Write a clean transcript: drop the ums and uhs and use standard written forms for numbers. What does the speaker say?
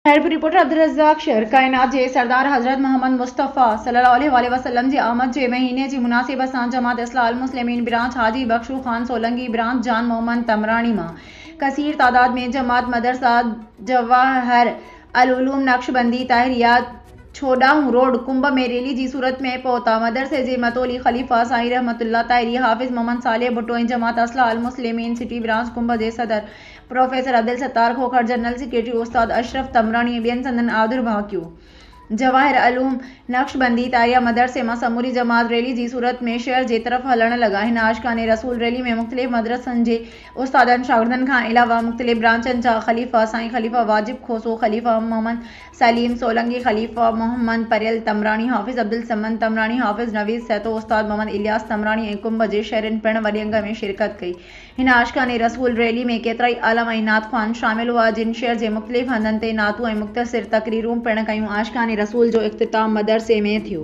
Help reporter Abdul Razzaq शेर कायनात जे सरदार हज़रत मोहम्मद मुस्तफ़ा सल्लल्लाहु अलैहि वसल्लम जी आमद जे महीने जी मुनासिबत सां जमात इस्लाह अल मुस्लिमीन ब्रांच हाजी बख्शू खान सोलंकी ब्रांच जान मोहम्मद तमरानी मां कसीर तादाद में जमात मदरसा जवाहर अल उलूम नक्शबंदी ताहिरिया छोडाऊं रोड कुंभ में रैली जी सूरत में पहुता। मदरसे जे मतोली खलीफा साईं रहमतुल्लाह ताहिरी हाफिज़ मोहम्मद सालेह भुट्टो ऐं जमात इस्लाह अल मुस्लिमीन सिटी ब्रांच कुंभ जे सदर professor Abdul Sattar Khokhar, general secretary उस्ताद अशरफ तमरानी ऐं ॿियनि संदनि आउदर भाकियूं जवाहिर अलूम नक्शबंदी तारिया मदरसे मां समूरी जमात रैली जी सूरत में शहर जे तरफ़ हलण लगा। हिन आशिकाने रसूल रैली में मुख़्तलिफ़ मदरसनि जे उस्तादनि शागिर्दनि खां अलावा मुख़्तलिफ़ ब्रांचनि जा खलीफ़ा साईं खलीफ़ा वाजिब खोसो, खलीफ़ा मोहम्मद सलीम सोलंकी, खलीफ़ा मोहम्मद परियल तमरानी, हाफिज़ अब्दुल समद तमरानी, हाफिज़ नवीद सैतो, उस्ताद मोहम्मद इलियास तमरानी ऐं कुंभ जे शहरनि पिण वॾे अंग में शिरकत कई। हिन आशिकाने रसूल रैली में केतिराई आलम ऐं नात ख़्वान शामिल हुआ जिन शहर जे मुख़्तलिफ़ हंधनि ते नातूं ऐं मुख़्तसिर तक़रीरूं पिण कयूं। आशिकाने रसूल जो इख़्तिताम मदरसे में थियो।